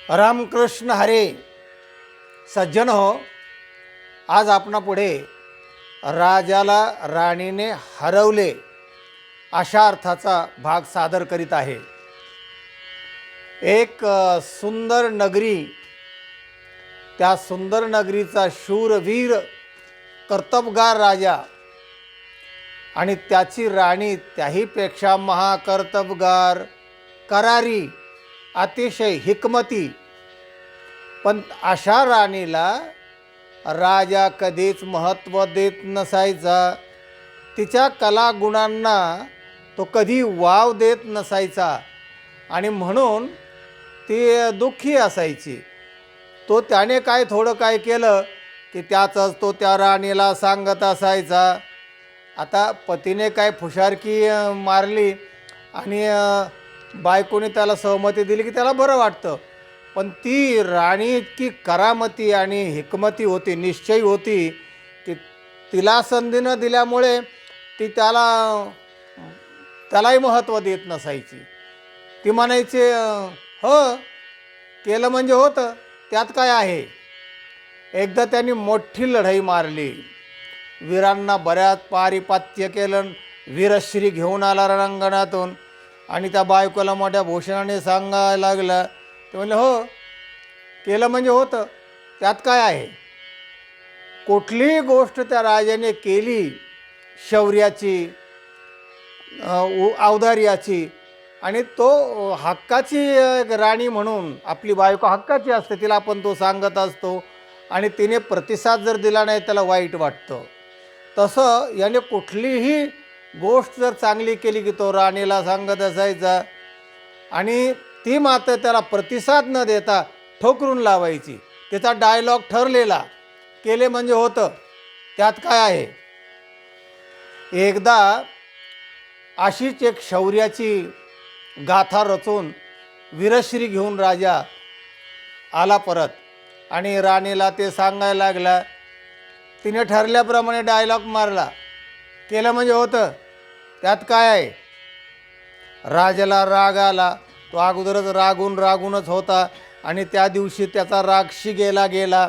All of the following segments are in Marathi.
रामकृष्ण हरे. सज्जन हो, आज आपणापुढे राजाला राणीने हरवले अशा अर्थाचा भाग सादर करीत आहे. एक सुंदर नगरी, त्या सुंदर नगरीचा शूरवीर कर्तबगार राजा आणि त्याची राणी त्याहीपेक्षा महाकर्तबगार, करारी, अतिशय हिकमती. पण अशा राणीला राजा कधीच महत्त्व देत नसायचा. तिच्या कलागुणांना तो कधी वाव देत नसायचा आणि म्हणून ती दुःखी असायची. तो त्याने काय थोडं काय केलं की त्याचंच तो त्या राणीला सांगत असायचा. आता पतीने काय फुशारकी मारली आणि बायकोने त्याला सहमती दिली की त्याला बरं वाटतं. पण ती राणी इतकी करामती आणि हिकमती होती, निश्चयी होती की तिला संधी न दिल्यामुळे ती त्यालाही महत्त्व देत नसायची. ती म्हणायची हो, केलं म्हणजे होतं, त्यात काय आहे. एकदा त्यांनी मोठी लढाई मारली, वीरांना बऱ्याच पारिपात्य केलं, वीरश्री घेऊन आला रणांगणातून आणि त्या बायकोला मोठ्या भूषणाने सांगायला लागला. ते म्हणले हो, केलं म्हणजे होतं, त्यात काय आहे. कुठलीही गोष्ट त्या राजाने केली शौर्याची, औदार्याची, आणि तो हक्काची एक राणी म्हणून आपली बायको हक्काची असते, तिला आपण तो सांगत असतो आणि तिने प्रतिसाद जर दिला नाही त्याला वाईट वाटतं. तसं याने कुठलीही गोष्ट जर चांगली केली की तो राणीला सांगत असायचा आणि ती मात्र त्याला प्रतिसाद न देता ठोकरून लावायची. त्याचा डायलॉग ठरलेला, केले म्हणजे होतं, त्यात काय आहे. एकदा अशीच एक शौर्याची गाथा रचून वीरश्री घेऊन राजा आला परत आणि राणीला ते सांगायला लागला. तिने ठरल्याप्रमाणे डायलॉग मारला, केलं म्हणजे होतं, त्यात काय आहे. राजाला राग आला. तो अगोदरच रागूनच होता आणि त्या दिवशी त्याचा राग गेला.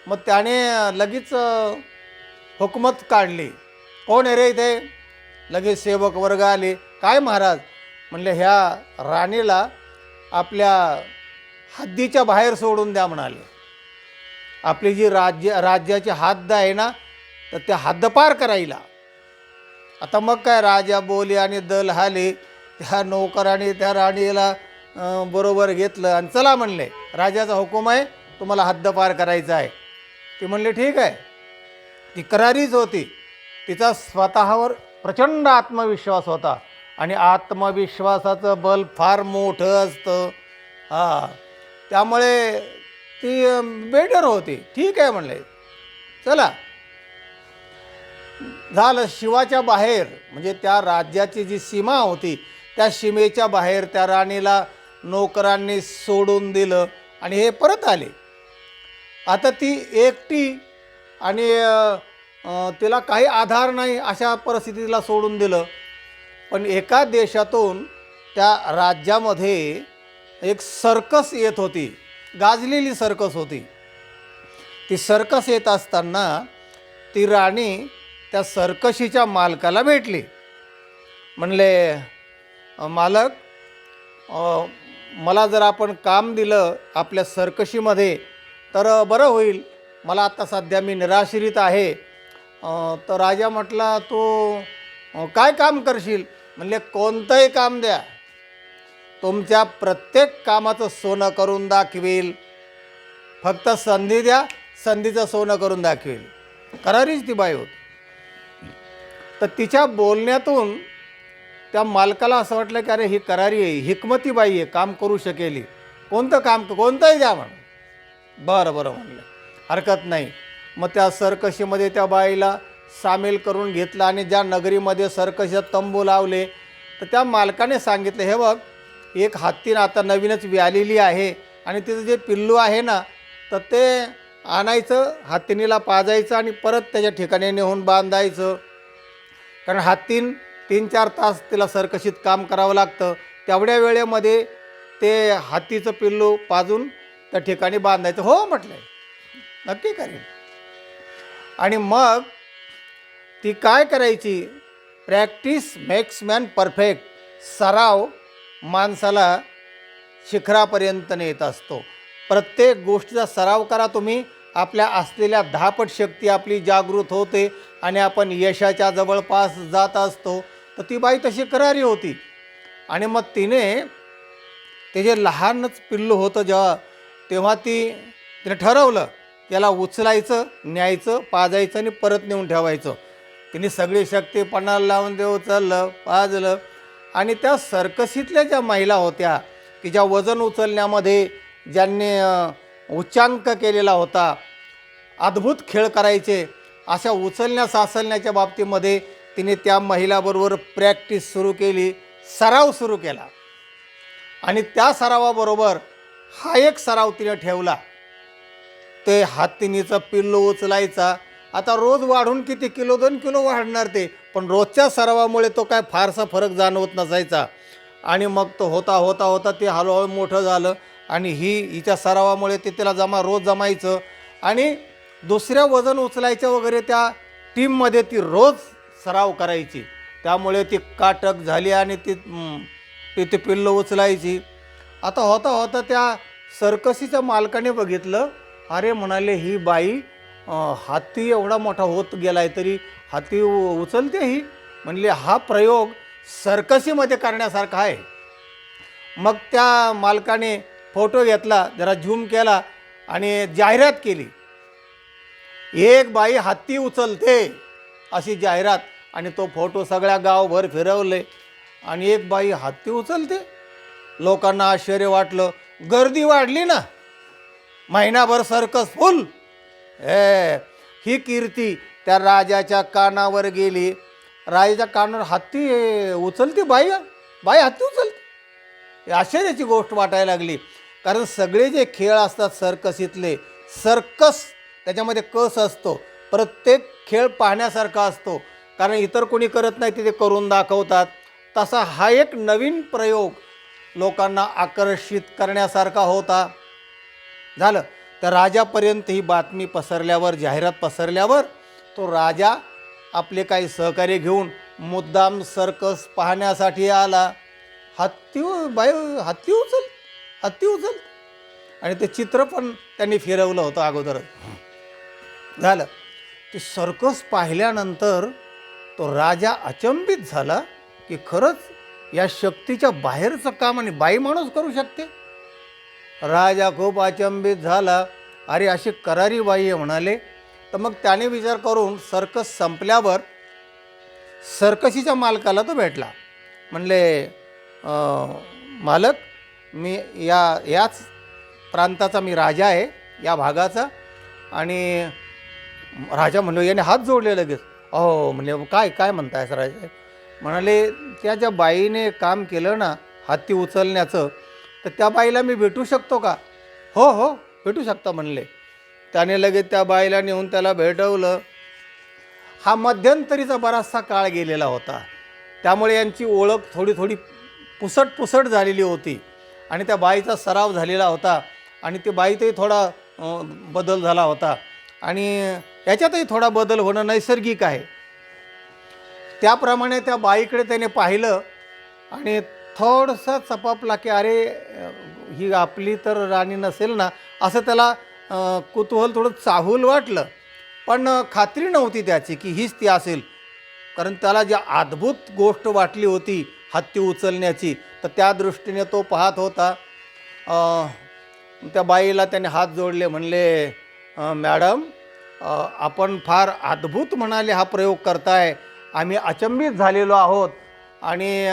मग त्याने लगेच हुकमत काढली. कोण आहे रे इथे. लगेच सेवक वर्ग आले. काय महाराज. म्हणले ह्या राणीला आपल्या हद्दीच्या बाहेर सोडून द्या म्हणाले. आपली जी राज्याची हद्द आहे ना, तर त्या हद्दपार करायला. आता मग काय, राजा बोले आणि दल हाले. त्या नौकराने त्या राणीला बरोबर घेतलं आणि चला म्हणले, राजाचा हुकूम आहे, तुम्हाला हद्दपार करायचा आहे. ती म्हणले ठीक आहे. ती करारीच होती. तिचा स्वतःवर प्रचंड आत्मविश्वास होता आणि आत्मविश्वासाचं बल फार मोठं असतं. त्यामुळे ती बेटर होती. ठीक आहे म्हणले, चला. झालं. शिवाच्या बाहेर म्हणजे त्या राज्याची जी सीमा होती त्या सीमेच्या बाहेर त्या राणीला नोकरांनी सोडून दिलं आणि हे परत आले. आता ती एकटी आणि तिला काही आधार नाही अशा परिस्थितीला सोडून दिलं. पण एका देशातून त्या राज्यामध्ये एक सर्कस येत होती, गाजलेली सर्कस होती. ती सर्कस येत असताना ती राणी त्या सर्कशीच्या मालकाला भेटली. म्हणले मालक, मला जर आपण काम दिलं आपल्या सर्कशीमध्ये तर बरं होईल. मला आता सध्या मी निराश्रित आहे. तर राजा म्हटला तू काय काम करशील. म्हणले कोणतंही काम द्या, तुमच्या प्रत्येक कामाचं सोनं करून दाखवेल. फक्त संधी द्या, संधीचं सोनं करून दाखवेल. करारीच ती बाई होती. तर तिच्या बोलण्यातून त्या मालकाला असं वाटलं की अरे ही करारी आहे, हिकमती बाई आहे, काम करू शकेल. कोणतं काम, कोणतंही द्या म्हण. बरं म्हणलं, हरकत नाही. मग त्या सर्कशीमध्ये त्या बाईला सामील करून घेतलं आणि ज्या नगरीमध्ये सर्कशीत तंबू लावले तर त्या मालकाने सांगितलं, हे बघ, एक हत्तीन आता नवीनच व्यालेली आहे आणि तिचं जे पिल्लू आहे ना, तर ते आणायचं, हत्तीनीला पाजायचं आणि परत त्याच्या ठिकाणी नेऊन बांधायचं. कारण हत्तीन 3-4 तास तिला सर्कशीत काम करावं लागतं. तेवढ्या वेळेमध्ये ते हातीचं पिल्लू पाजून त्या ठिकाणी बांधायचं. हो म्हटलंय, नक्की करेल. आणि मग ती काय करायची, प्रॅक्टिस मेक्स मॅन परफेक्ट, सराव माणसाला शिखरापर्यंत नेत असतो. प्रत्येक गोष्टीचा सराव करा तुम्ही, आपल्या असलेल्या 10 पट शक्ती आपली जागृत होते आणि आपण यशाच्या जवळपास जात असतो. तर ती बाई तशी करारी होती. आणि मग ते जे लहानच पिल्लू होतं तेव्हा तिने ठरवलं त्याला उचलायचं, न्यायचं, पाजायचं आणि परत नेऊन ठेवायचं. तिने सगळी शक्ती पणाला लावून उचललं, पाजलं. आणि त्या सर्कसीतल्या ज्या महिला होत्या की ज्या वजन उचलण्यामध्ये ज्यांनी उच्चांक केलेला होता, अद्भुत खेळ करायचे, अशा उचलण्या साचलण्याच्या बाबतीमध्ये तिने त्या महिलाबरोबर प्रॅक्टिस सुरू केली, सराव सुरू केला. आणि त्या सरावाबरोबर हा एक सराव तिने ठेवला, ते हातीनीचं पिल्लू उचलायचा. आता रोज वाढून किती किलो, 2 किलो वाढणार ते, पण रोजच्या सरावामुळे तो काय फारसा फरक जाणवत नसायचा. आणि मग तो होता होता होता ते हळूहळू मोठं झालं. आणि हिच्या सरावामुळे ते त्याला रोज जमायचं. आणि दुसऱ्या वजन उचलायच्या वगैरे त्या टीममध्ये ती रोज सराव करायची. त्यामुळे ती काटक झाली आणि ती पिल्लं उचलायची. आता होता होता त्या सर्कसीच्या मालकाने बघितलं, अरे म्हणाले ही बाई हाती एवढा मोठा होत गेलाय तरी हाती उचलते ही. म्हणले हा प्रयोग सर्कसीमध्ये करण्यासारखा आहे. मग त्या मालकाने फोटो घेतला, जरा झूम केला आणि जाहिरात केली, एक बाई हत्ती उचलते अशी जाहिरात. आणि तो फोटो सगळ्या गावभर फिरवले. आणि एक बाई हत्ती उचलते, लोकांना आश्चर्य वाटलं, गर्दी वाढली ना, महिनाभर सर्कस फुल. ही कीर्ती त्या राजाच्या कानावर गेली. राजाच्या कानावर हत्ती उचलते बाई हत्ती उचलते, आश्चर्याची गोष्ट वाटायला लागली. कारण सगळे जे खेळ असतात सर्कसीतले, सर्कस त्याच्यामध्ये कस असतो, प्रत्येक खेळ पाहण्यासारखा असतो, कारण इतर कोणी करत नाही ते करून दाखवतात. तसा हा एक नवीन प्रयोग लोकांना आकर्षित करण्यासारखा होता. झालं तर राजापर्यंत ही बातमी पसरल्यावर, जाहिरात पसरल्यावर, तो राजा आपले काही सहकारी घेऊन मुद्दाम सर्कस पाहण्यासाठी आला. हत्ती उचल. आणि ते चित्र पण त्यांनी फिरवलं होतं अगोदरच. झालं ते सर्कस पाहिल्यानंतर तो राजा अचंबित झाला की खरंच या शक्तीच्या बाहेरचं काम आणि बाई माणूस करू शकते. राजा खूप अचंबित झाला, अरे अशी करारी बाई आहे म्हणाले. तर मग त्याने विचार करून सर्कस संपल्यावर सर्कसीच्या मालकाला तो भेटला. म्हणले, मालक, मी याच प्रांताचा मी राजा आहे, या भागाचा. आणि राजा म्हणलो, याने हात जोडले लगेच. अहो म्हणजे काय म्हणताय सर राजा? म्हणाले, त्या ज्या बाईने काम केलं ना हत्ती उचलण्याचं, तर त्या बाईला मी भेटू शकतो का? हो भेटू शकता म्हणले. त्याने लगेच त्या बाईला नेऊन त्याला भेटवलं. हा मध्यंतरीचा बराचसा काळ गेलेला होता, त्यामुळे यांची ओळख थोडी पुसट झालेली होती. आणि त्या बाईचा सराव झालेला होता. आणि ते बाईतही थोडा बदल झाला होता. आणि याच्यातही थोडा बदल होणं नैसर्गिक आहे. त्याप्रमाणे त्या बाईकडे त्याने पाहिलं आणि थोडंसं चपापला की अरे ही आपली तर राणी नसेल ना, असं त्याला कुतूहल, थोडं चाहूल वाटलं. पण खात्री नव्हती त्याची की हीच ती असेल, कारण त्याला जी अद्भुत गोष्ट वाटली होती हत्ती उचलण्याची, तर त्या दृष्टीने तो पाहत होता. त्या बाईला त्याने हात जोडले. म्हणले, मॅडम, आपण फार अद्भुत म्हणाले हा प्रयोग करताय, आम्ही अचंबित झालेलो आहोत. आणि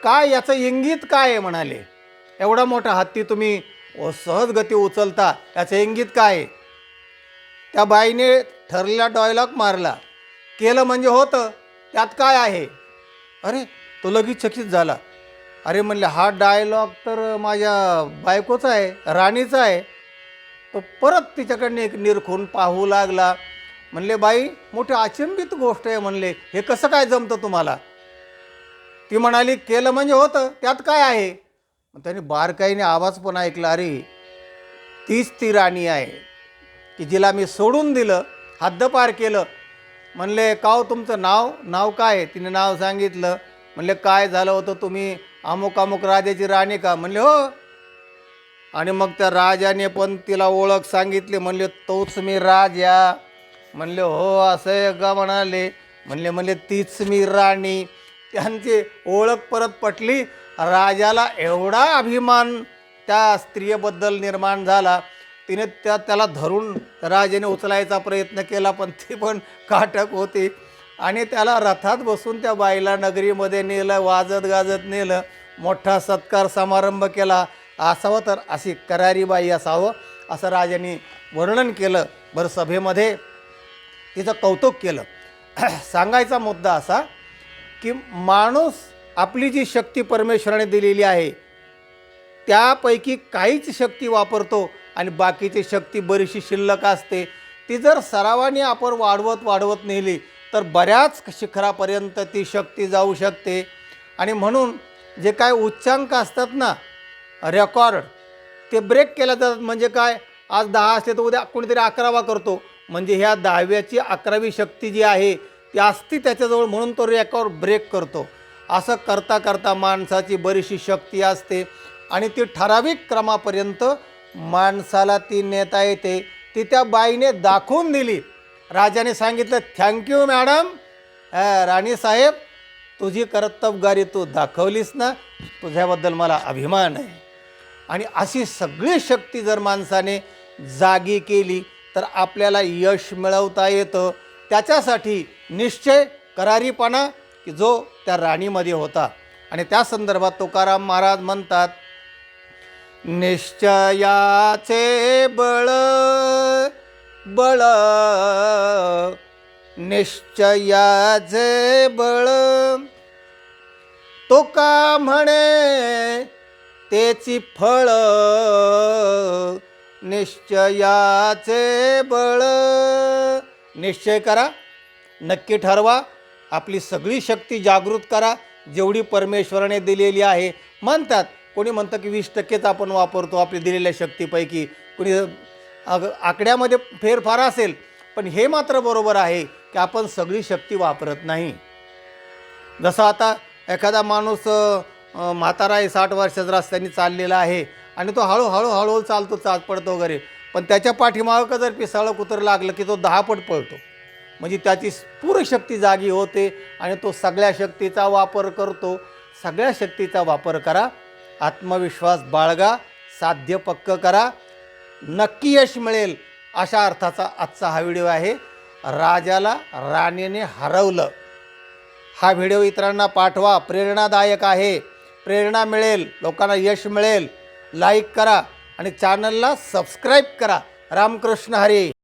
काय याचं इंगित काय आहे म्हणाले, एवढा मोठा हत्ती तुम्ही सहजगती उचलता, याचं इंगित काय आहे? त्या बाईने ठरलेला डायलॉग मारला, केलं म्हणजे होतं, त्यात काय आहे? अरे तो लगेच चकित झाला. अरे म्हणले, हा डायलॉग तर माझ्या बायकोचा आहे, राणीचा आहे. तो परत तिच्याकडनं एक निरखून पाहू लागला. म्हणले, बाई, मोठी अचंबित गोष्ट आहे म्हणले, हे कसं काय जमतं तुम्हाला? ती म्हणाली, केलं म्हणजे होतं, त्यात काय आहे? मग त्यांनी बारकाईने आवाज पण ऐकला, अरे तीच ती राणी आहे की जिला मी सोडून दिलं, हद्दपार केलं. म्हणले का हो तुमचं नाव काय? तिने नाव सांगितलं. म्हणले काय झालं होतं, तुम्ही अमुक अमुक राजाची राणी का? म्हणले हो. आणि मग त्या राजाने पण तिला ओळख सांगितली. म्हणले तोच मी राजा. म्हणले हो असं आहे का? म्हणाले म्हणले तीच मी राणी. त्यांची ओळख परत पटली. राजाला एवढा अभिमान त्या स्त्रियेबद्दल निर्माण झाला. तिने त्याला धरून राजाने उचलायचा प्रयत्न केला, पण ती पण काटक होती. आणि त्याला रथात बसून त्या बाईला नगरीमध्ये नेलं, वाजत गाजत नेलं. मोठा सत्कार समारंभ केला. असावं तर अशी करारी बाई असावं असं राजाने वर्णन केलं. बरं, सभेमध्ये तिचं कौतुक केलं. सांगायचा मुद्दा असा की माणूस आपली जी शक्ती परमेश्वराने दिलेली आहे त्यापैकी काहीच शक्ती वापरतो आणि बाकीची शक्ती बरीचशी शिल्लक असते. ती जर सरावाने आपण वाढवत नेली तर बऱ्याच शिखरापर्यंत ती शक्ती जाऊ शकते. आणि म्हणून जे काय उच्चांक असतात ना, रेकॉर्ड, ते ब्रेक केल्या जातात. म्हणजे काय, आज 10 असले तर उद्या कोणीतरी 11वा करतो. म्हणजे ह्या 10व्याची 11वी शक्ती जी आहे ती असती त्याच्याजवळ, म्हणून तो रेकॉर्ड ब्रेक करतो. असं करता करता माणसाची बरीचशी शक्ती असते आणि ती ठराविक क्रमापर्यंत माणसाला ती नेता येते. ती त्या बाईने दाखवून दिली. राजाने सांगितलं, थँक्यू मॅडम, राणीसाहेब, तुझी कर्तबगारी तू दाखवलीस ना, तुझ्याबद्दल मला अभिमान आहे. आणि अशी सगळी शक्ती जर माणसाने जागी केली तर आपल्याला यश मिळवता येतं. त्याच्यासाठी निश्चय, करारीपणा की जो त्या राणीमध्ये होता. आणि त्या संदर्भात तुकाराम महाराज म्हणतात, निश्चयाचे बळ बळ, निश्चयाचे बळ, तो का म्हणे तेची फळ, निश्चयाचे बळ. निश्चय करा, नक्की ठरवा, आपली सगळी शक्ती जागृत करा जेवढी परमेश्वराने दिलेली आहे. म्हणतात, कोणी म्हणतं की 20%च आपण वापरतो आपली दिलेल्या शक्तीपैकी, कोणी आकड्यामध्ये फेरफार असेल, पण हे मात्र बरोबर आहे की आपण सगळी शक्ती वापरत नाही. जसं आता एखादा माणूस म्हातारा आहे, 60 वर्षाचा, रस्त्याने चाललेला आहे आणि तो हळूहळू चालतो, पडतो वगैरे, पण त्याच्या पाठीमागं जर पिसाळं कुत्रं लागलं की तो 10 पट पळतो. म्हणजे त्याची पूर्ण शक्ती जागी होते आणि तो सगळ्या शक्तीचा वापर करतो. सगळ्या शक्तीचा वापर करा, आत्मविश्वास बाळगा, साध्य पक्क करा, नक्की यश मिळेल. अशा अर्थाचा आजचा हा व्हिडिओ आहे. राजाला राणीने हरवलं. हा व्हिडिओ इतरांना पाठवा, प्रेरणादायक आहे. प्रेरणा मिळेल, लोकांना यश मिळेल. लाईक करा आणि चॅनलला सबस्क्राईब करा. रामकृष्ण हरी.